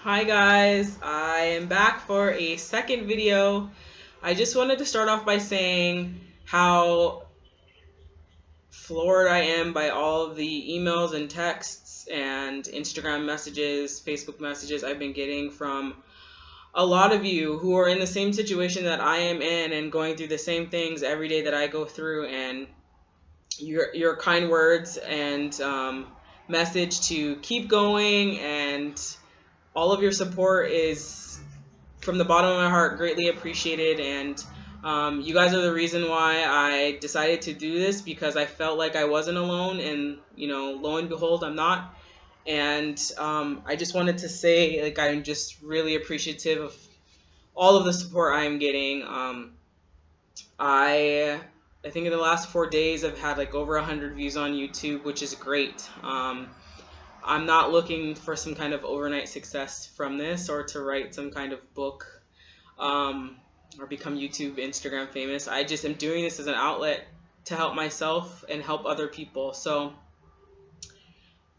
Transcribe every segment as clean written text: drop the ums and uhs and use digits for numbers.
Hi guys, I am back for a second video. I just wanted to start off by saying how floored I am by all of the emails and texts and Instagram messages, Facebook messages I've been getting from a lot of you who are in the same situation that I am in and going through the same things every day that I go through, and your kind words and message to keep going and all of your support is from the bottom of my heart greatly appreciated. And you guys are the reason why I decided to do this, because I felt like I wasn't alone, and lo and behold, I'm not. And I just wanted to say, like, I'm just really appreciative of all of the support I'm getting. I think in the last 4 days I've had like over 100 views on YouTube, which is great. I'm not looking for some kind of overnight success from this, or to write some kind of book, or become YouTube, Instagram famous. I just am doing this as an outlet to help myself and help other people. So,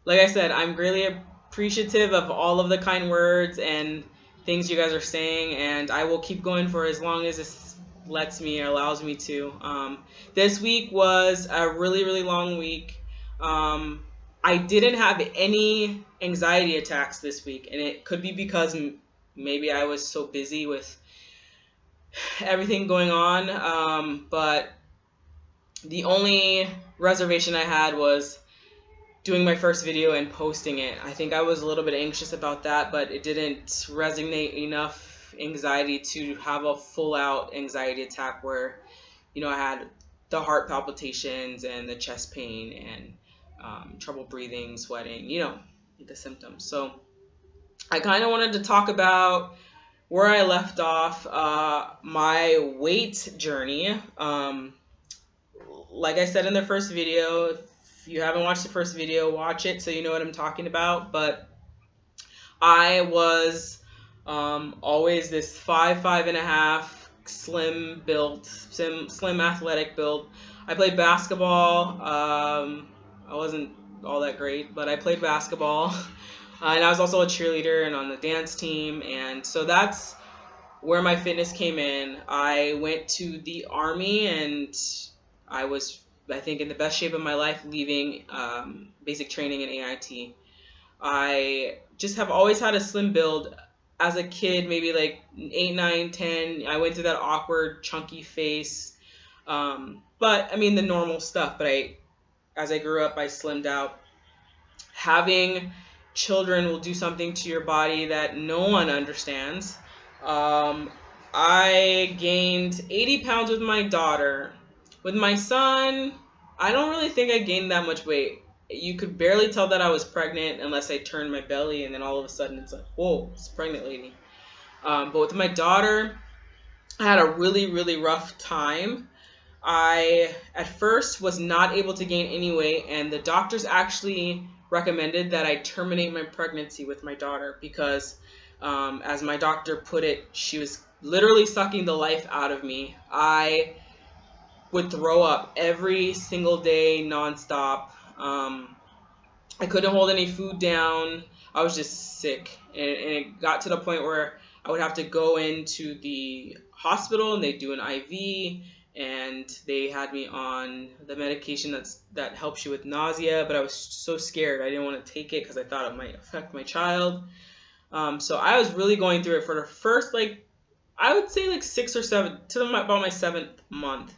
like I said, I'm greatly appreciative of all of the kind words and things you guys are saying, and I will keep going for as long as this lets me or allows me to. This week was a really, really long week. I didn't have any anxiety attacks this week, and it could be because maybe I was so busy with everything going on, but the only reservation I had was doing my first video and posting it. I think I was a little bit anxious about that, but it didn't resonate enough anxiety to have a full-out anxiety attack where, I had the heart palpitations and the chest pain and trouble breathing, sweating, the symptoms. So I kind of wanted to talk about where I left off, my weight journey. Like I said in the first video, if you haven't watched the first video, watch it so you know what I'm talking about. But I was always this 5'5.5", slim built, slim athletic build. I played basketball. I wasn't all that great, but I played basketball. And I was also a cheerleader and on the dance team. And so that's where my fitness came in. I went to the Army, and I was, I think, in the best shape of my life leaving basic training in AIT. I just have always had a slim build. As a kid, maybe like 8, 9, 10, I went through that awkward, chunky face. But, I mean, the normal stuff. But as I grew up, I slimmed out. Having children will do something to your body that no one understands. I gained 80 pounds with my daughter. With my son, I don't really think I gained that much weight. You could barely tell that I was pregnant unless I turned my belly, and then all of a sudden it's like, whoa, it's a pregnant lady. But with my daughter, I had a really, really rough time. I, at first, was not able to gain any weight, and the doctors actually recommended that I terminate my pregnancy with my daughter because, as my doctor put it, she was literally sucking the life out of me. I would throw up every single day, nonstop. I couldn't hold any food down. I was just sick, and it got to the point where I would have to go into the hospital, and they'd do an IV, and they had me on the medication that helps you with nausea, but I was so scared. I didn't want to take it because I thought it might affect my child. So I was really going through it for the first, I would say 6 or 7, to about my 7th month.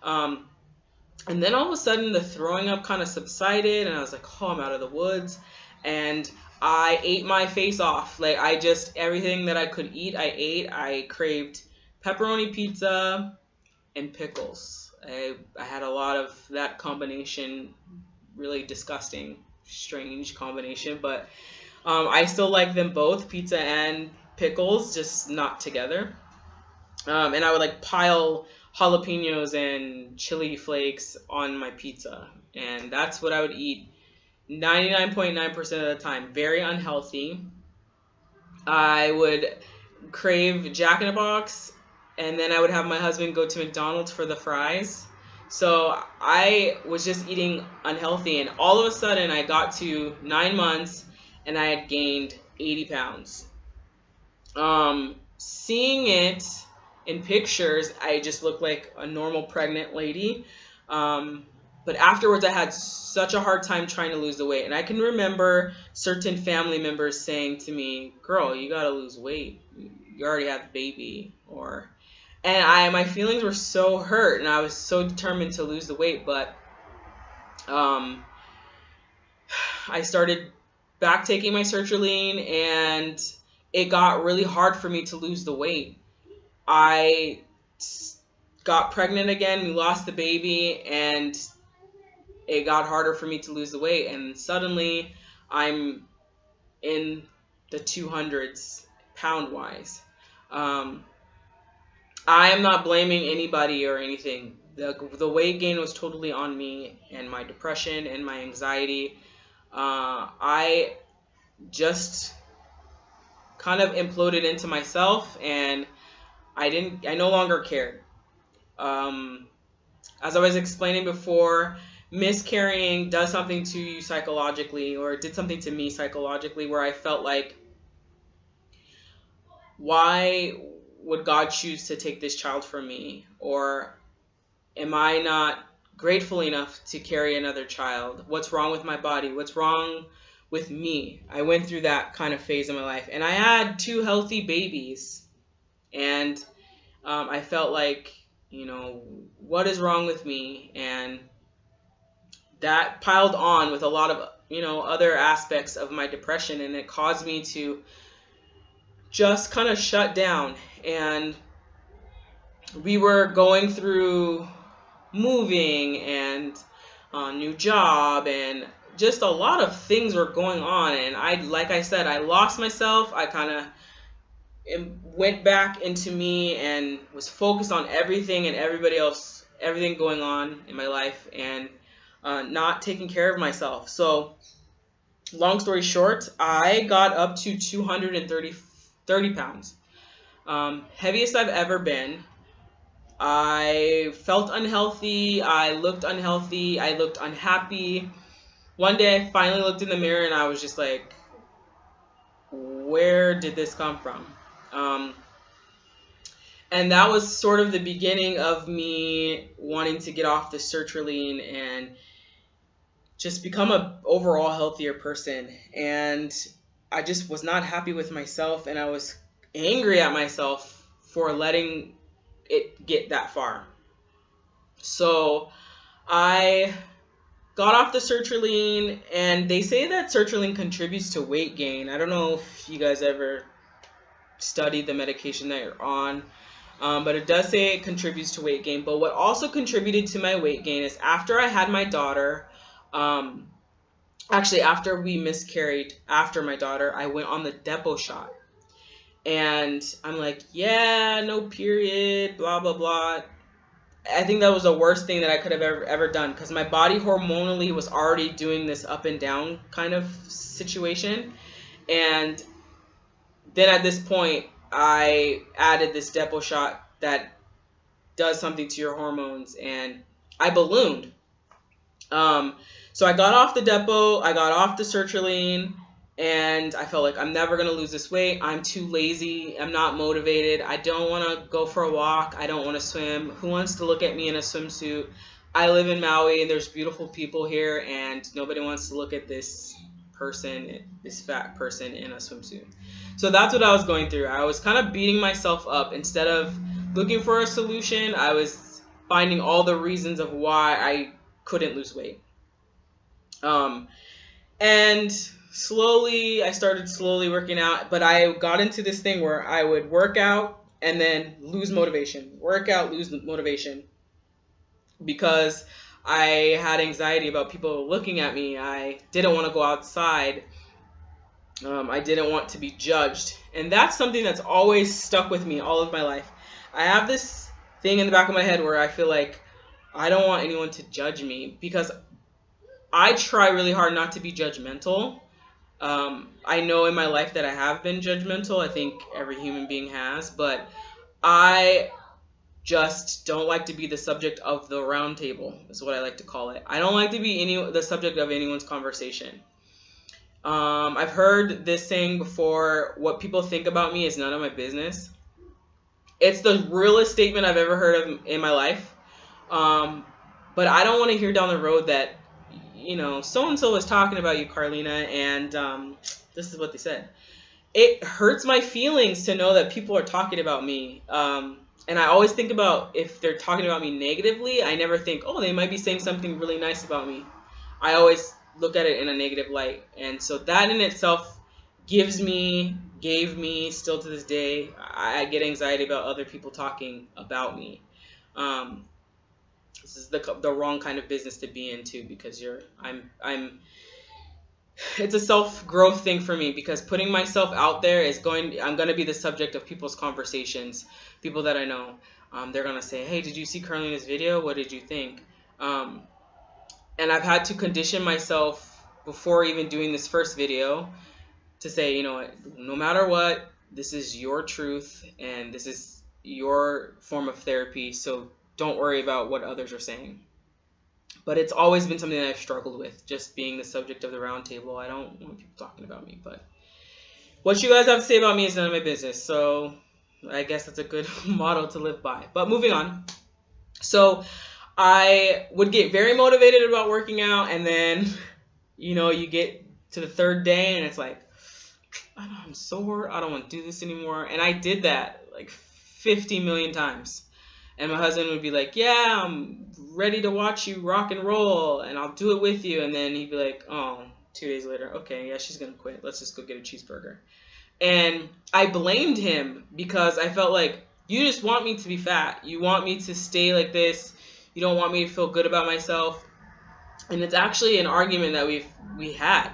And then all of a sudden the throwing up kind of subsided, and I was like, oh, I'm out of the woods. And I ate my face off. Everything that I could eat, I ate. I craved pepperoni pizza and pickles. I had a lot of that combination, really disgusting, strange combination, but I still like them both, pizza and pickles, just not together. And I would pile jalapenos and chili flakes on my pizza, and that's what I would eat 99.9% of the time. Very unhealthy. I would crave Jack in the Box, and then I would have my husband go to McDonald's for the fries. So I was just eating unhealthy, and all of a sudden I got to 9 months and I had gained 80 pounds. Seeing it in pictures, I just looked like a normal pregnant lady. But afterwards, I had such a hard time trying to lose the weight. And I can remember certain family members saying to me, "Girl, you gotta lose weight. You already have a baby." My feelings were so hurt, and I was so determined to lose the weight. But um, I started back taking my sertraline, and it got really hard for me to lose the weight. I got pregnant again, we lost the baby, and it got harder for me to lose the weight. And suddenly I'm in the 200s pound wise. I am not blaming anybody or anything. The weight gain was totally on me and my depression and my anxiety. I just kind of imploded into myself, and I no longer cared. As I was explaining before, miscarrying does something to you psychologically, or it did something to me psychologically, where I felt like, why would God choose to take this child from me? Or am I not grateful enough to carry another child? What's wrong with my body? What's wrong with me? I went through that kind of phase in my life, and I had 2 healthy babies, and I felt like, what is wrong with me? And that piled on with a lot of, other aspects of my depression, and it caused me to just kind of shut down. And we were going through moving and a new job, and just a lot of things were going on. And like I said, I lost myself. I kind of went back into me and was focused on everything and everybody else, everything going on in my life, and not taking care of myself. So long story short, I got up to 230 pounds. Heaviest I've ever been. I felt unhealthy. I looked unhealthy. I looked unhappy. One day I finally looked in the mirror, and I was just like, where did this come from? And that was sort of the beginning of me wanting to get off the sertraline and just become an overall healthier person. And I just was not happy with myself, and I was angry at myself for letting it get that far. So I got off the sertraline, and they say that sertraline contributes to weight gain. I don't know if you guys ever studied the medication that you're on, but it does say it contributes to weight gain. But what also contributed to my weight gain is after I had my daughter, actually after we miscarried, after my daughter, I went on the depot shot. And I'm like, yeah, no period, blah, blah, blah. I think that was the worst thing that I could have ever done, because my body hormonally was already doing this up and down kind of situation. And then at this point, I added this depot shot that does something to your hormones, and I ballooned. So I got off the depot, I got off the sertraline, and I felt like I'm never going to lose this weight. I'm too lazy. I'm not motivated. I don't want to go for a walk. I don't want to swim. Who wants to look at me in a swimsuit? I live in Maui, and there's beautiful people here, and nobody wants to look at this person, this fat person in a swimsuit. So that's what I was going through. I was kind of beating myself up. Instead of looking for a solution, I was finding all the reasons of why I couldn't lose weight. And I started slowly working out, but I got into this thing where I would work out and then lose motivation. Work out, lose motivation. Because I had anxiety about people looking at me. I didn't want to go outside. I didn't want to be judged. And that's something that's always stuck with me all of my life. I have this thing in the back of my head where I feel like I don't want anyone to judge me, because I try really hard not to be judgmental. I know in my life that I have been judgmental. I think every human being has, but I just don't like to be the subject of the round table, is what I like to call it. I don't like to be the subject of anyone's conversation. I've heard this saying before: what people think about me is none of my business. It's the realest statement I've ever heard of in my life. Um, but I don't want to hear down the road that, so and so was talking about you, Carlina, and this is what they said. It hurts my feelings to know that people are talking about me. And I always think about, if they're talking about me negatively, I never think, oh, they might be saying something really nice about me. I always look at it in a negative light. And so that in itself gave me, still to this day, I get anxiety about other people talking about me. This is the wrong kind of business to be in too, because it's a self-growth thing for me, because putting myself out there I'm going to be the subject of people's conversations. People that I know, they're going to say, hey, did you see Carlina's video? What did you think? And I've had to condition myself before even doing this first video to say, no matter what, this is your truth and this is your form of therapy. So don't worry about what others are saying. But it's always been something that I've struggled with, just being the subject of the round table. I don't want people talking about me, but what you guys have to say about me is none of my business. So I guess that's a good motto to live by. But moving on. So I would get very motivated about working out, and then, you get to the third day and it's like, I'm sore. I don't want to do this anymore. And I did that like 50 million times. And my husband would be like, yeah, I'm ready to watch you rock and roll, and I'll do it with you. And then he'd be like, oh, 2 days later, okay, yeah, she's going to quit. Let's just go get a cheeseburger. And I blamed him because I felt like, you just want me to be fat. You want me to stay like this. You don't want me to feel good about myself. And it's actually an argument that we had,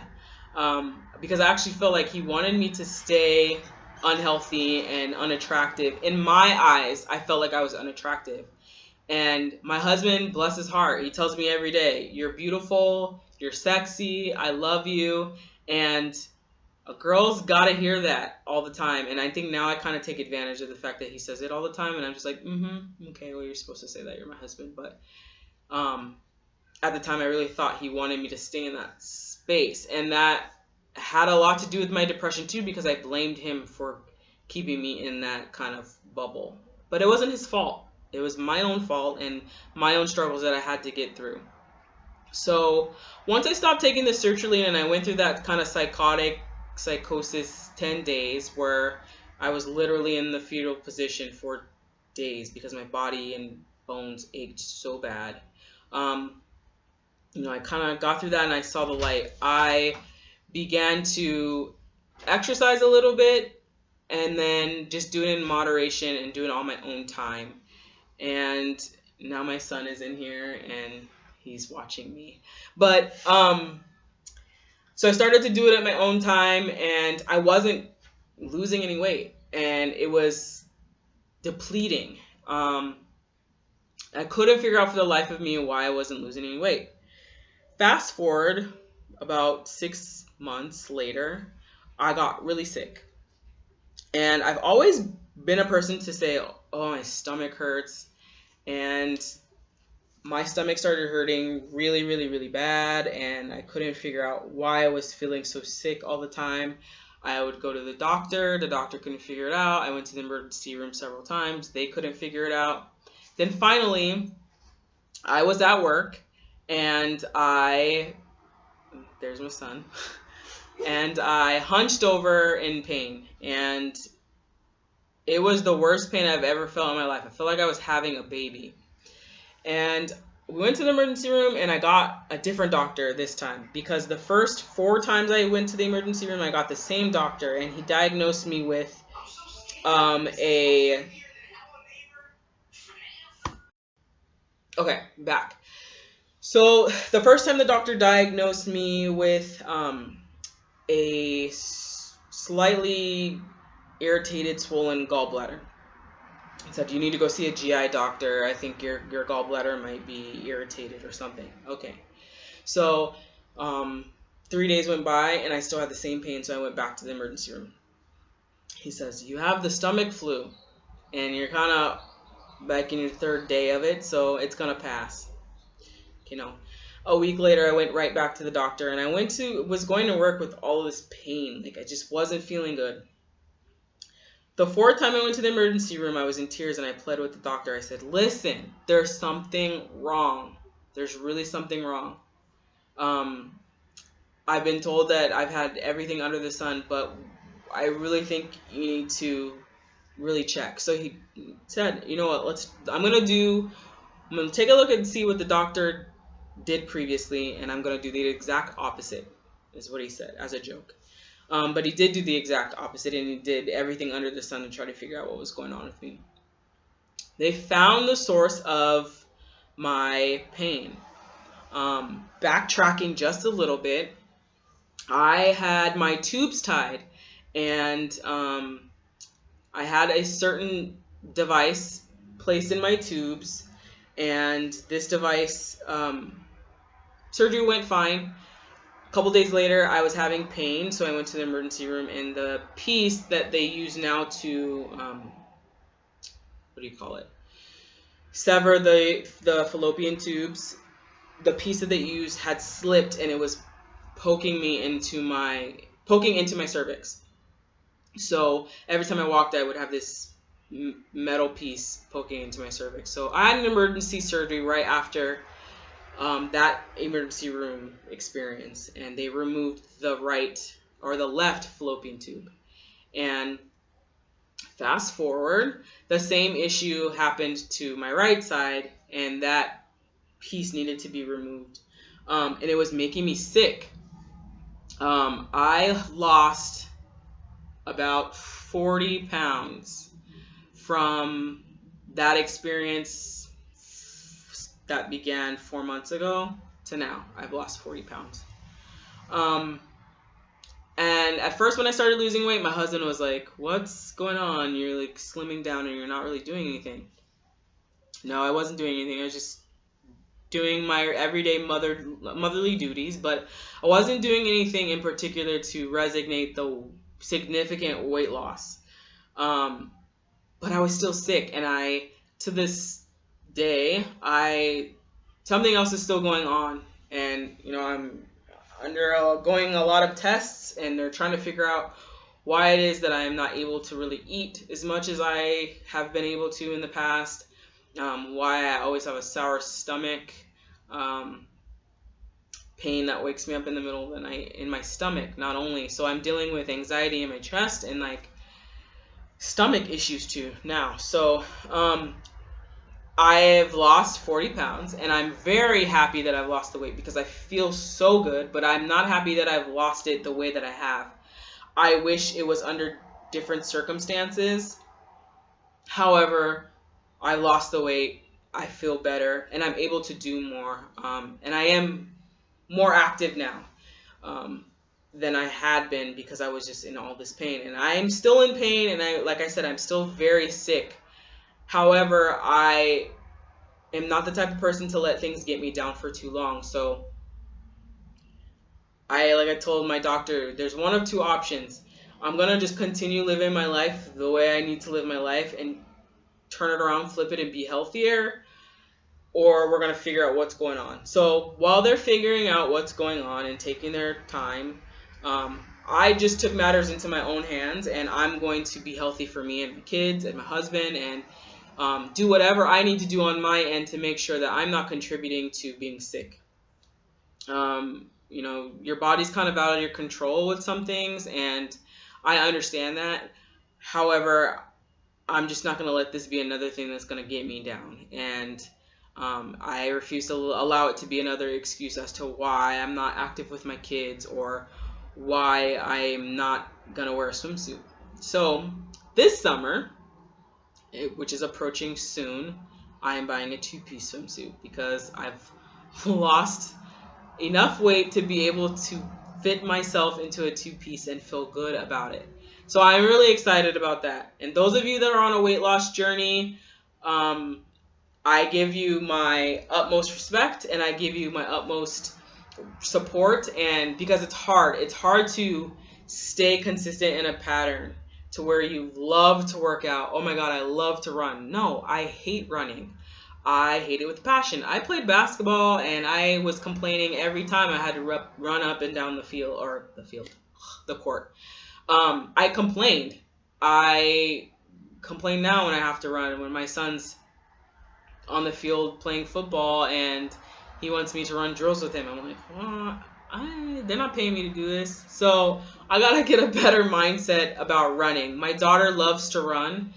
because I actually felt like he wanted me to stay unhealthy and unattractive. In my eyes, I felt like I was unattractive. And my husband, bless his heart, he tells me every day, you're beautiful, you're sexy, I love you. And a girl's got to hear that all the time. And I think now I kind of take advantage of the fact that he says it all the time. And I'm just like, okay, well, you're supposed to say that, you're my husband. But at the time, I really thought he wanted me to stay in that space. And that had a lot to do with my depression too, because I blamed him for keeping me in that kind of bubble. But it wasn't his fault. It was my own fault and my own struggles that I had to get through. So once I stopped taking the sertraline and I went through that kind of psychosis 10 days where I was literally in the fetal position for days because my body and bones ached so bad. I kind of got through that and I saw the light. I began to exercise a little bit and then just do it in moderation and do it on my own time. And now my son is in here and he's watching me. But so I started to do it at my own time, and I wasn't losing any weight, and it was depleting. I couldn't figure out for the life of me why I wasn't losing any weight. Fast forward about 6 months later, I got really sick. And I've always been a person to say, oh, my stomach hurts. And my stomach started hurting really, really, really bad. And I couldn't figure out why I was feeling so sick all the time. I would go to the doctor. The doctor couldn't figure it out. I went to the emergency room several times. They couldn't figure it out. Then finally, I was at work. And there's my son. And I hunched over in pain. And it was the worst pain I've ever felt in my life. I felt like I was having a baby. And we went to the emergency room, and I got a different doctor this time. Because the first 4 times I went to the emergency room, I got the same doctor. And he diagnosed me with Okay, back. So the first time the doctor diagnosed me with a slightly irritated, swollen gallbladder. He said, you need to go see a GI doctor. I think your gallbladder might be irritated or something. Okay. So 3 days went by and I still had the same pain, so I went back to the emergency room. He says, you have the stomach flu and you're kind of back in your 3rd day of it, so it's going to pass. A week later, I went right back to the doctor, and I was going to work with all of this pain. Like, I just wasn't feeling good. The fourth time I went to the emergency room, I was in tears, and I pled with the doctor. I said, listen, there's something wrong. There's really something wrong. I've been told that I've had everything under the sun, but I really think you need to really check. So he said, you know what, I'm going to take a look and see what the doctor did previously, and I'm going to do the exact opposite, is what he said, as a joke. But he did do the exact opposite, and he did everything under the sun to try to figure out what was going on with me. They found the source of my pain. Backtracking just a little bit, I had my tubes tied, and I had a certain device placed in my tubes, and this device, surgery went fine. A couple days later, I was having pain, so I went to the emergency room, and the piece that they use now to, sever the fallopian tubes, the piece that they used had slipped, and it was poking into my cervix. So every time I walked, I would have this metal piece poking into my cervix. So I had an emergency surgery right after that emergency room experience, and they removed the left fallopian tube. And fast forward, the same issue happened to my right side, and that piece needed to be removed. And it was making me sick. I lost about 40 pounds from that experience that began 4 months ago to now. I've lost 40 pounds. And at first when I started losing weight, my husband was like, what's going on? You're like slimming down and you're not really doing anything. No, I wasn't doing anything. I was just doing my everyday motherly duties, but I wasn't doing anything in particular to resignate the significant weight loss. But I was still sick, and to this day, something else is still going on, and I'm undergoing a lot of tests, and they're trying to figure out why it is that I am not able to really eat as much as I have been able to in the past. Why I always have a sour stomach, pain that wakes me up in the middle of the night in my stomach, not only. So I'm dealing with anxiety in my chest and like stomach issues too now. So I have lost 40 pounds, and I'm very happy that I've lost the weight because I feel so good, but I'm not happy that I've lost it the way that I have. I wish it was under different circumstances. However, I lost the weight, I feel better, and I'm able to do more. And I am more active now than I had been because I was just in all this pain. And I am still in pain, and like I said, I'm still very sick. However, I am not the type of person to let things get me down for too long. So like I told my doctor, there's one of two options. I'm going to just continue living my life the way I need to live my life and turn it around, flip it, and be healthier, or we're going to figure out what's going on. So while they're figuring out what's going on and taking their time, I just took matters into my own hands, and I'm going to be healthy for me and my kids and my husband, and do whatever I need to do on my end to make sure that I'm not contributing to being sick. Your body's kind of out of your control with some things, and I understand that. However, I'm just not going to let this be another thing that's going to get me down. And I refuse to allow it to be another excuse as to why I'm not active with my kids or why I'm not going to wear a swimsuit. So this summer, which is approaching soon, I am buying a 2-piece swimsuit because I've lost enough weight to be able to fit myself into a 2-piece and feel good about it. So I'm really excited about that. And those of you that are on a weight loss journey, I give you my utmost respect, and I give you my utmost support. And because it's hard to stay consistent in a pattern to where you love to work out. Oh my God, I love to run. No, I hate running. I hate it with passion. I played basketball and I was complaining every time I had to run up and down the court. I complained. I complain now when I have to run. When my son's on the field playing football and he wants me to run drills with him, I'm like, they're not paying me to do this. So I gotta get a better mindset about running. My daughter loves to run,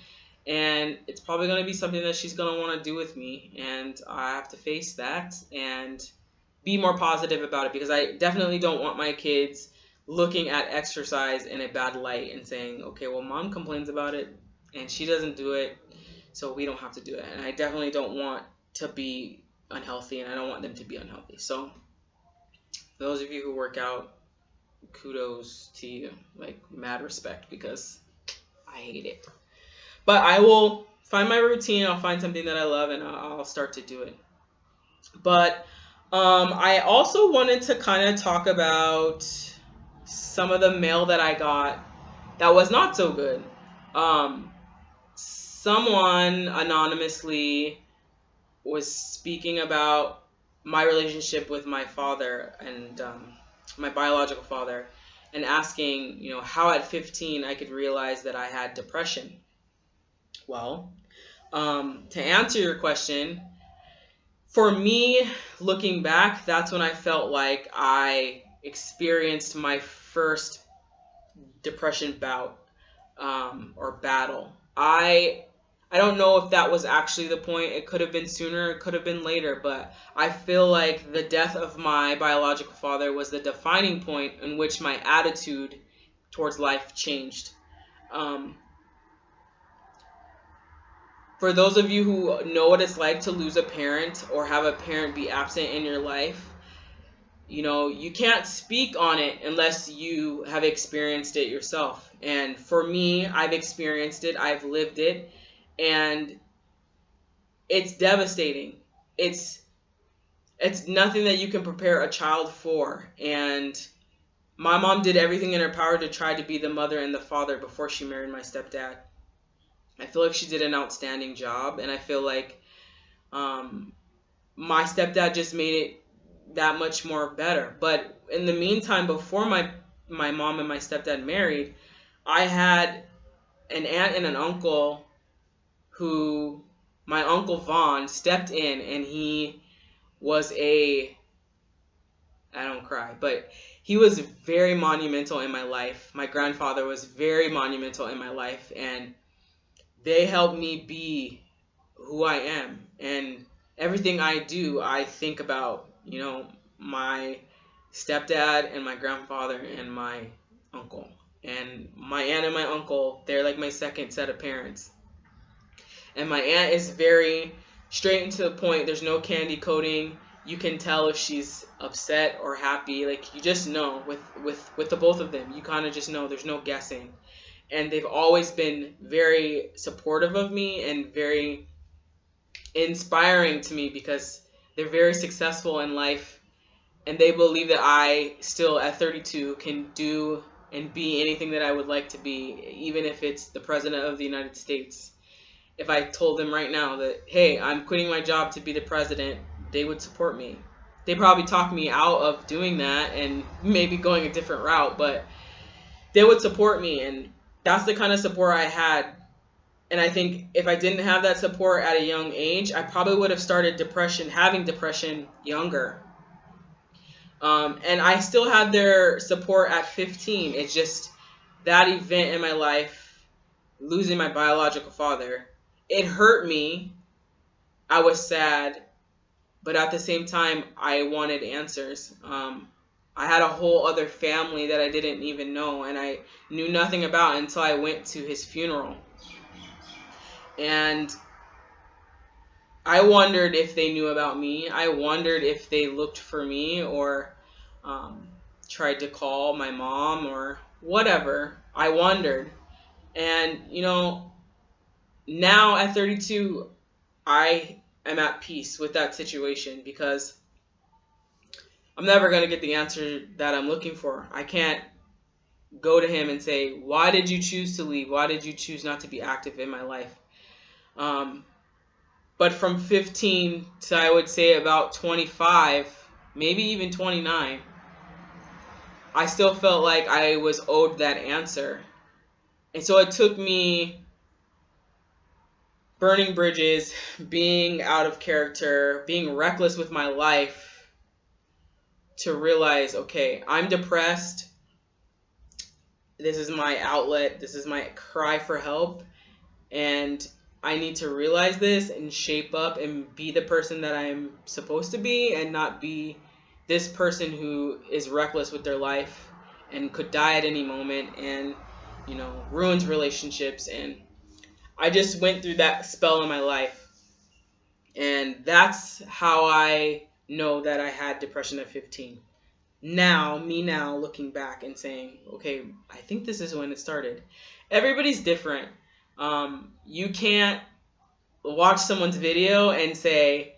and it's probably gonna be something that she's gonna want to do with me, and I have to face that and be more positive about it, because I definitely don't want my kids looking at exercise in a bad light and saying, okay, well, mom complains about it and she doesn't do it, so we don't have to do it. And I definitely don't want to be unhealthy, and I don't want them to be unhealthy. So those of you who work out, kudos to you, like mad respect, because I hate it. But I will find my routine. I'll find something that I love, and I'll start to do it. But I also wanted to kind of talk about some of the mail that I got that was not so good. Someone anonymously was speaking about my relationship with my father and my biological father, and asking, how at 15 I could realize that I had depression. Well, to answer your question, for me, looking back, that's when I felt like I experienced my first depression bout or battle. I don't know if that was actually the point. It could have been sooner, it could have been later, but I feel like the death of my biological father was the defining point in which my attitude towards life changed. For those of you who know what it's like to lose a parent or have a parent be absent in your life, you can't speak on it unless you have experienced it yourself. And for me, I've experienced it, I've lived it, and it's devastating. It's nothing that you can prepare a child for. And my mom did everything in her power to try to be the mother and the father before she married my stepdad. I feel like she did an outstanding job, and I feel like my stepdad just made it that much more better. But in the meantime, before my mom and my stepdad married, I had an aunt and an uncle who, my Uncle Vaughn, stepped in, and he was I don't cry, but he was very monumental in my life. My grandfather was very monumental in my life, and they helped me be who I am. And everything I do, I think about, my stepdad and my grandfather and my uncle. And my aunt and my uncle, they're like my second set of parents. And my aunt is very straight and to the point. There's no candy coating. You can tell if she's upset or happy. Like, you just know with the both of them. You kind of just know. There's no guessing. And they've always been very supportive of me and very inspiring to me, because they're very successful in life, and they believe that I still at 32 can do and be anything that I would like to be, even if it's the president of the United States. If I told them right now that, hey, I'm quitting my job to be the president, they would support me. They probably talk me out of doing that and maybe going a different route, but they would support me. And that's the kind of support I had. And I think if I didn't have that support at a young age, I probably would have started having depression younger. And I still had their support at 15. It's just that event in my life, losing my biological father, it hurt me. I was sad. But at the same time, I wanted answers. I had a whole other family that I didn't even know, and I knew nothing about until I went to his funeral. And I wondered if they knew about me. I wondered if they looked for me or tried to call my mom or whatever. I wondered. And, now at 32, I am at peace with that situation, because I'm never going to get the answer that I'm looking for. I can't go to him and say, why did you choose to leave? Why did you choose not to be active in my life? But from 15 to, I would say, about 25, maybe even 29, I still felt like I was owed that answer. And so it took me burning bridges, being out of character, being reckless with my life to realize, okay, I'm depressed. This is my outlet. This is my cry for help. And I need to realize this and shape up and be the person that I'm supposed to be, and not be this person who is reckless with their life and could die at any moment, and ruins relationships. And I just went through that spell in my life, and that's how I know that I had depression at 15. Now looking back and saying, okay, I think this is when it started. Everybody's different. You can't watch someone's video and say,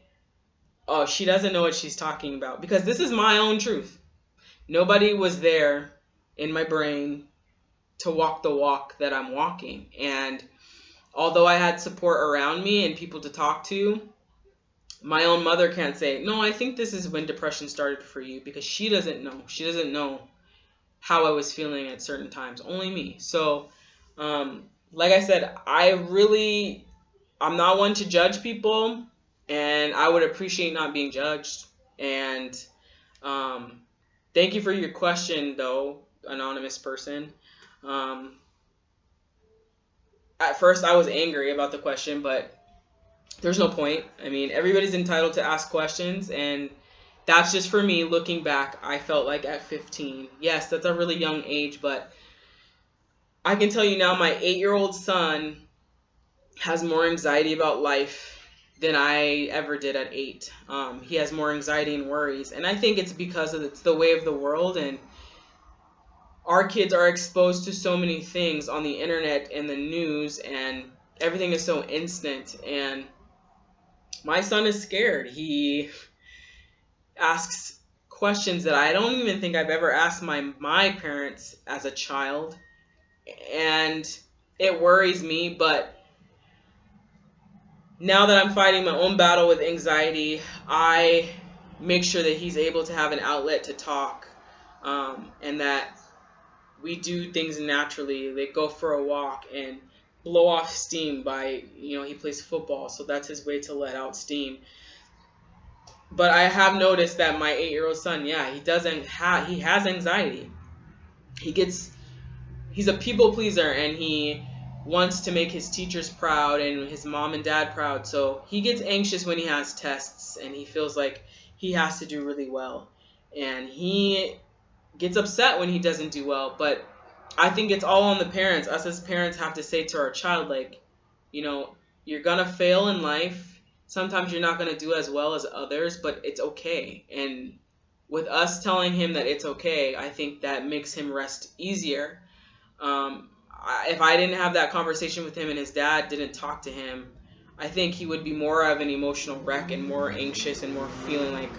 oh, she doesn't know what she's talking about, because this is my own truth. Nobody was there in my brain to walk the walk that I'm walking. And although I had support around me and people to talk to, my own mother can't say, no, I think this is when depression started for you, because she doesn't know. She doesn't know how I was feeling at certain times. Only me. So, like I said, I'm not one to judge people, and I would appreciate not being judged. And thank you for your question, though, anonymous person. At first, I was angry about the question, but there's no point. I mean, everybody's entitled to ask questions, and that's just for me. Looking back, I felt like at 15, yes, that's a really young age, but I can tell you now, my 8-year-old son has more anxiety about life than I ever did at 8. He has more anxiety and worries, and I think it's because it's the way of the world, and our kids are exposed to so many things on the internet and the news, and everything is so instant. And my son is scared. He asks questions that I don't even think I've ever asked my parents as a child, and it worries me. But now that I'm fighting my own battle with anxiety, I make sure that he's able to have an outlet to talk, and that we do things naturally. They go for a walk and blow off steam by, he plays football, so that's his way to let out steam. But I have noticed that my 8-year-old son, he has anxiety. He's a people pleaser, and he wants to make his teachers proud and his mom and dad proud. So he gets anxious when he has tests, and he feels like he has to do really well. And he gets upset when he doesn't do well. But I think it's all on the parents. Us as parents have to say to our child, like, you're going to fail in life. Sometimes you're not going to do as well as others, but it's okay. And with us telling him that it's okay, I think that makes him rest easier. If I didn't have that conversation with him and his dad didn't talk to him, I think he would be more of an emotional wreck and more anxious and more feeling like,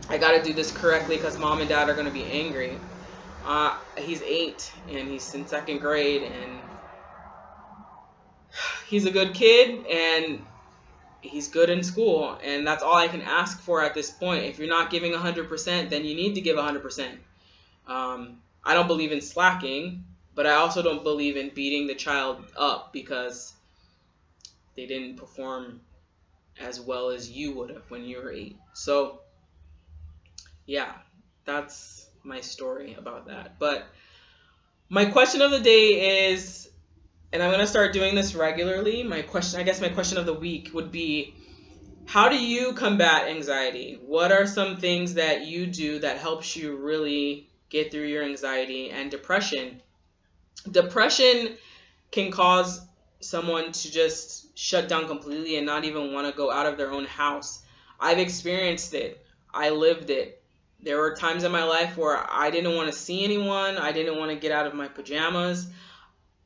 I got to do this correctly because mom and dad are going to be angry. He's 8 and he's in 2nd grade, and he's a good kid, and he's good in school, and that's all I can ask for at this point. If you're not giving 100%, then you need to give 100%. I don't believe in slacking, but I also don't believe in beating the child up because they didn't perform as well as you would have when you were 8. So, yeah, that's my story about that. But my question of the day is, and I'm going to start doing this regularly, my question of the week would be, how do you combat anxiety? What are some things that you do that helps you really get through your anxiety and depression? Depression can cause someone to just shut down completely and not even want to go out of their own house. I've experienced it. I lived it. There were times in my life where I didn't want to see anyone. I didn't want to get out of my pajamas.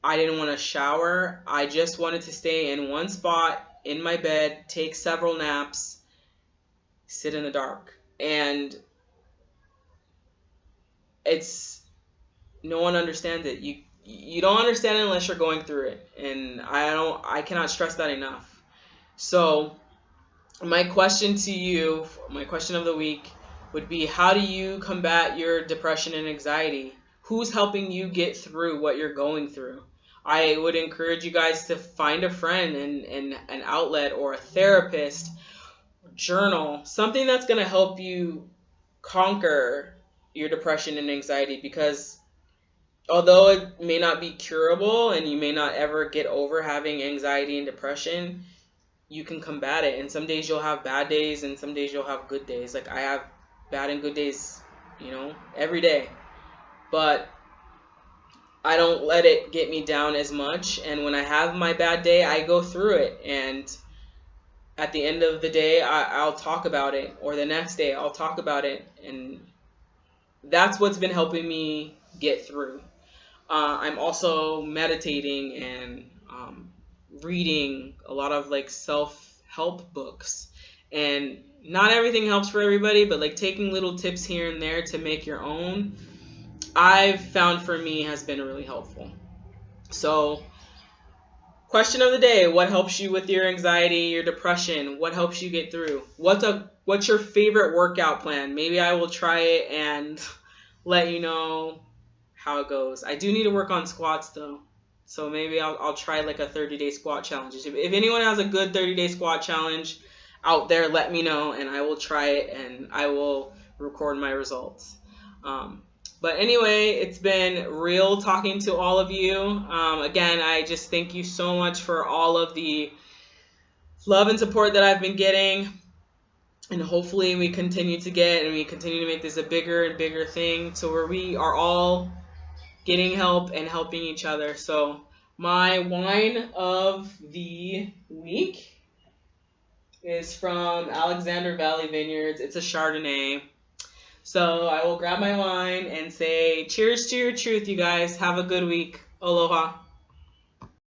I didn't want to shower. I just wanted to stay in one spot in my bed, take several naps, sit in the dark. And no one understands it. You don't understand it unless you're going through it. And I cannot stress that enough. So my question to you, my question of the week would be, how do you combat your depression and anxiety? Who's helping you get through what you're going through? I would encourage you guys to find a friend and an outlet or a therapist, journal, something that's going to help you conquer your depression and anxiety, because although it may not be curable and you may not ever get over having anxiety and depression, you can combat it. And some days you'll have bad days and some days you'll have good days. Like I have bad and good days, every day. But I don't let it get me down as much. And when I have my bad day, I go through it. And at the end of the day, I'll talk about it. Or the next day, I'll talk about it. And that's what's been helping me get through. I'm also meditating and reading a lot of like self-help books. And not everything helps for everybody, but like taking little tips here and there to make your own, I've found for me has been really helpful. So, question of the day, what helps you with your anxiety, your depression? What helps you get through? What's your favorite workout plan? Maybe I will try it and let you know how it goes. I do need to work on squats though. So maybe I'll try like a 30-day squat challenge. If anyone has a good 30-day squat challenge out there, let me know and I will try it and I will record my results. But anyway, it's been real talking to all of you. Again, I just thank you so much for all of the love and support that I've been getting. And hopefully we continue to get and we continue to make this a bigger and bigger thing to where we are all getting help and helping each other. So my wine of the week is from Alexander Valley Vineyards. It's a Chardonnay. So I will grab my wine and say cheers to your truth, you guys. Have a good week. Aloha.